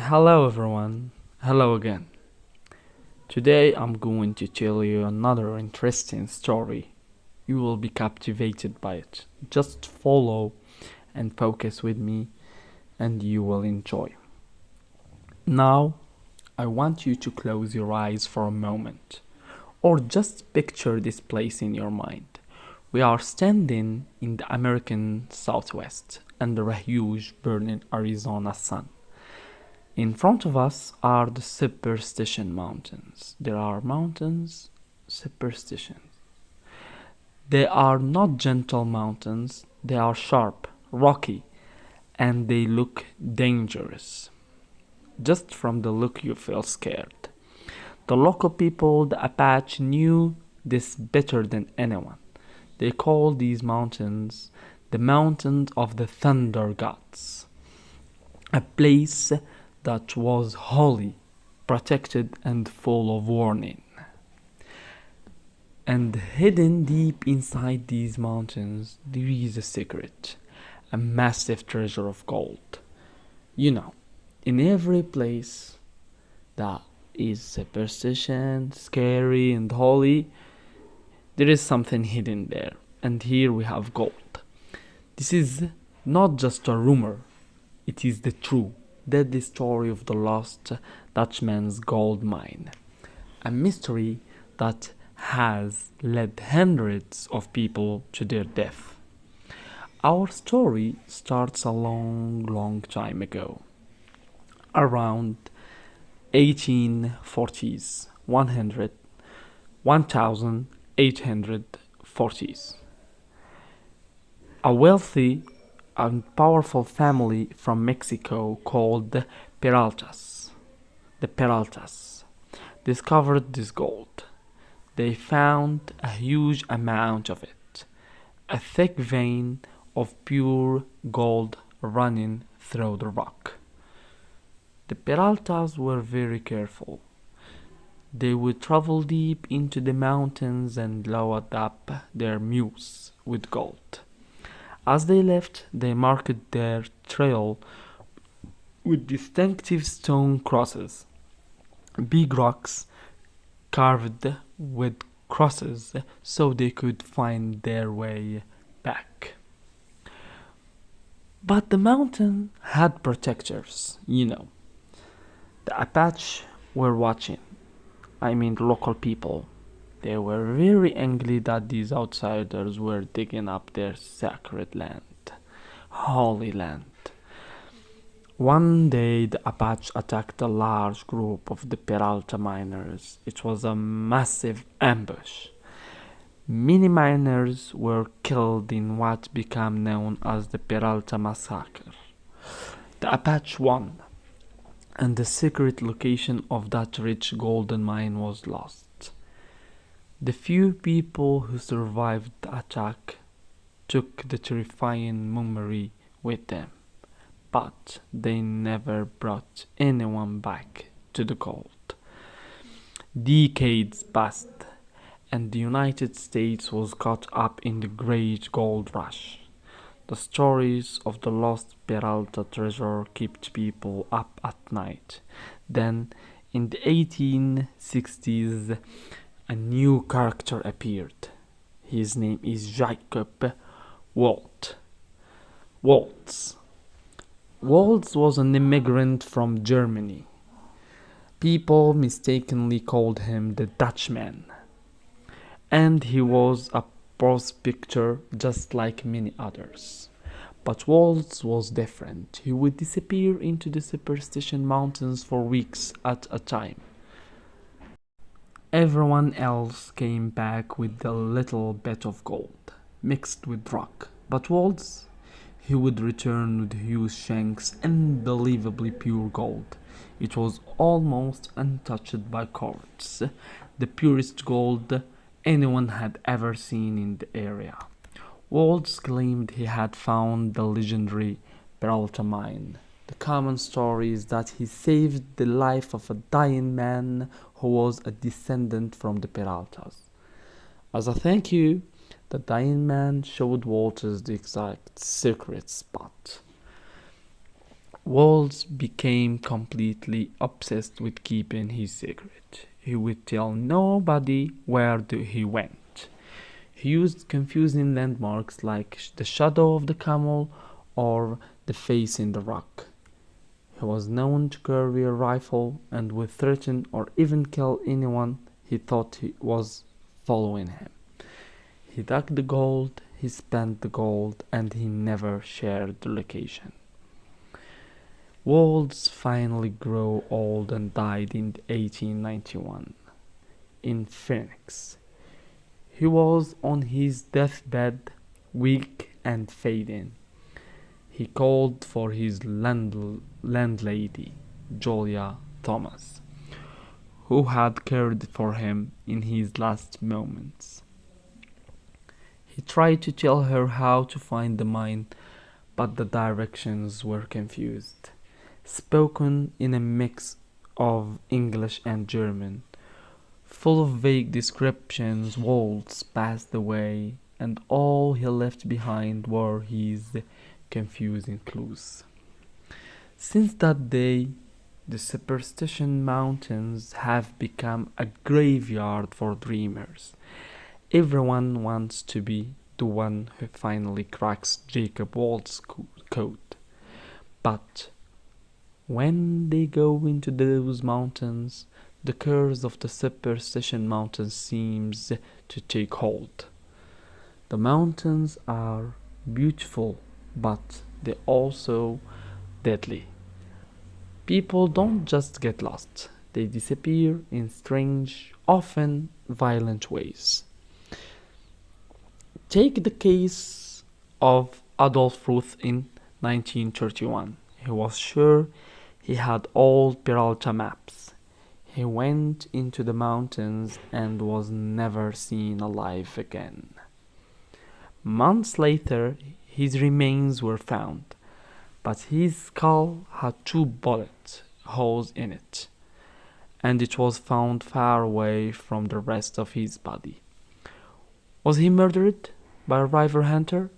Hello everyone. Hello again. Today I'm going to tell you another interesting story. You will be captivated by it. Just follow and focus with me and you will enjoy. Now, I want you to close your eyes for a moment or just picture this place in your mind. We are standing in the American Southwest under a huge burning Arizona sun. In front of us are the Superstition Mountains. There are mountains, superstitions. They are not gentle mountains, they are sharp, rocky, and they look dangerous. Just from the look, you feel scared. The local people, the Apache, knew this better than anyone. They call these mountains the Mountains of the Thunder Gods, a place that was holy, protected, and full of warning. And hidden deep inside these mountains, there is a secret, a massive treasure of gold. You know, in every place that is superstition, scary, and holy, there is something hidden there. And here we have gold. This is not just a rumor, it is the truth. That the story of the lost Dutchman's gold mine, a mystery that has led hundreds of people to their death. Our story starts a long time ago, around 1840s, 1840s. A wealthy and powerful family from Mexico called the Peraltas discovered this gold. They found a huge amount of it, a thick vein of pure gold running through the rock. The Peraltas were very careful. They would travel deep into the mountains and load up their mules with gold. As they left, they marked their trail with distinctive stone crosses, big rocks carved with crosses so they could find their way back. But the mountain had protectors, you know. The Apache were watching, I mean the local people. They were very angry that these outsiders were digging up their sacred land, holy land. One day the Apache attacked a large group of the Peralta miners. It was a massive ambush. Many miners were killed in what became known as the Peralta Massacre. The Apache won, and the secret location of that rich golden mine was lost. The few people who survived the attack took the terrifying memory with them, but they never brought anyone back to the gold. Decades passed, and the United States was caught up in the great gold rush. The stories of the lost Peralta treasure kept people up at night. Then, in the 1860s, a new character appeared. His name is Jacob Waltz. Waltz. Waltz was an immigrant from Germany. People mistakenly called him the Dutchman. And he was a prospector just like many others. But Waltz was different. He would disappear into the Superstition Mountains for weeks at a time. Everyone else came back with a little bit of gold, mixed with rock. But Waltz, he would return with huge shanks, unbelievably pure gold. It was almost untouched by courts, the purest gold anyone had ever seen in the area. Waltz claimed he had found the legendary Peralta mine. The common story is that he saved the life of a dying man who was a descendant from the Peraltas. As a thank you, the dying man showed Waltz the exact secret spot. Waltz became completely obsessed with keeping his secret. He would tell nobody he went. He used confusing landmarks like the shadow of the camel or the face in the rock. He was known to carry a rifle and would threaten or even kill anyone he thought he was following him. He dug the gold, he spent the gold, and he never shared the location. Waltz finally grew old and died in 1891 in Phoenix. He was on his deathbed, weak and fading. He called for his landlady, Julia Thomas, who had cared for him in his last moments. He tried to tell her how to find the mine, but the directions were confused, spoken in a mix of English and German. Full of vague descriptions, Waltz passed away, and all he left behind were his confusing clues. Since that day, the Superstition Mountains have become a graveyard for dreamers. Everyone wants to be the one who finally cracks Jacob Waltz's code. But when they go into those mountains, the curse of the Superstition Mountains seems to take hold. The mountains are beautiful, but they're also deadly. People don't just get lost, they disappear in strange, often violent ways. Take the case of Adolph Ruth in 1931. He was sure he had old Peralta maps. He went into the mountains and was never seen alive again. Months later, his remains were found, but his skull had 2 bullet holes in it, and it was found far away from the rest of his body. Was he murdered by a river hunter,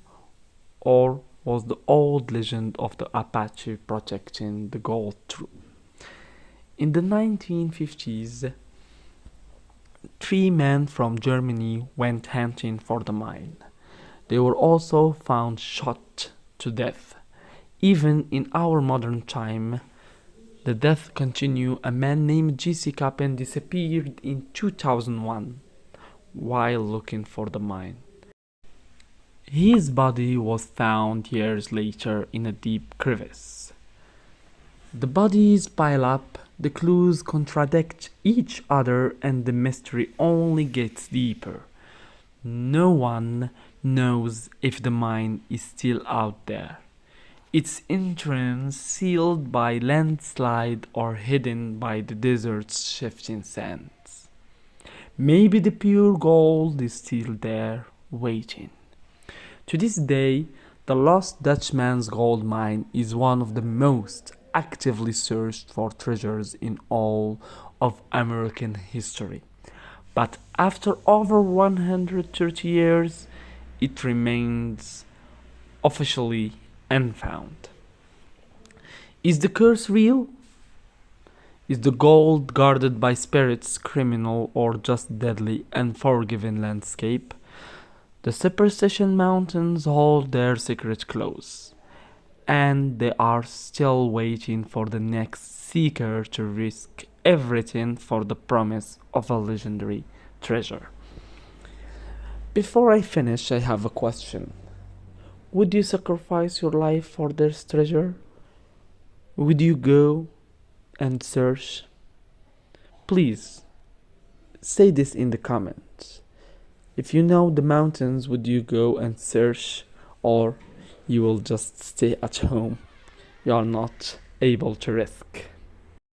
or was the old legend of the Apache protecting the gold true? In the 1950s, 3 men from Germany went hunting for the mine. They were also found shot to death. Even in our modern time, the death continued. A man named Jesse Kappen disappeared in 2001 while looking for the mine. His body was found years later in a deep crevice. The bodies pile up, the clues contradict each other, and the mystery only gets deeper. No one knows if the mine is still out there, its entrance sealed by landslide or hidden by the desert's shifting sands. Maybe the pure gold is still there, waiting. To this day, the lost Dutchman's gold mine is one of the most actively searched for treasures in all of American history. But after over 130 years, it remains officially unfound. Is the curse real? Is the gold guarded by spirits, criminal, or just deadly, unforgiving landscape? The Superstition Mountains hold their secret close, and they are still waiting for the next seeker to risk everything for the promise of a legendary treasure. Before I finish, I have a question. Would you sacrifice your life for this treasure? Would you go and search? Please say this in the comments. If you know the mountains, would you go and search, or you will just stay at home? You are not able to risk.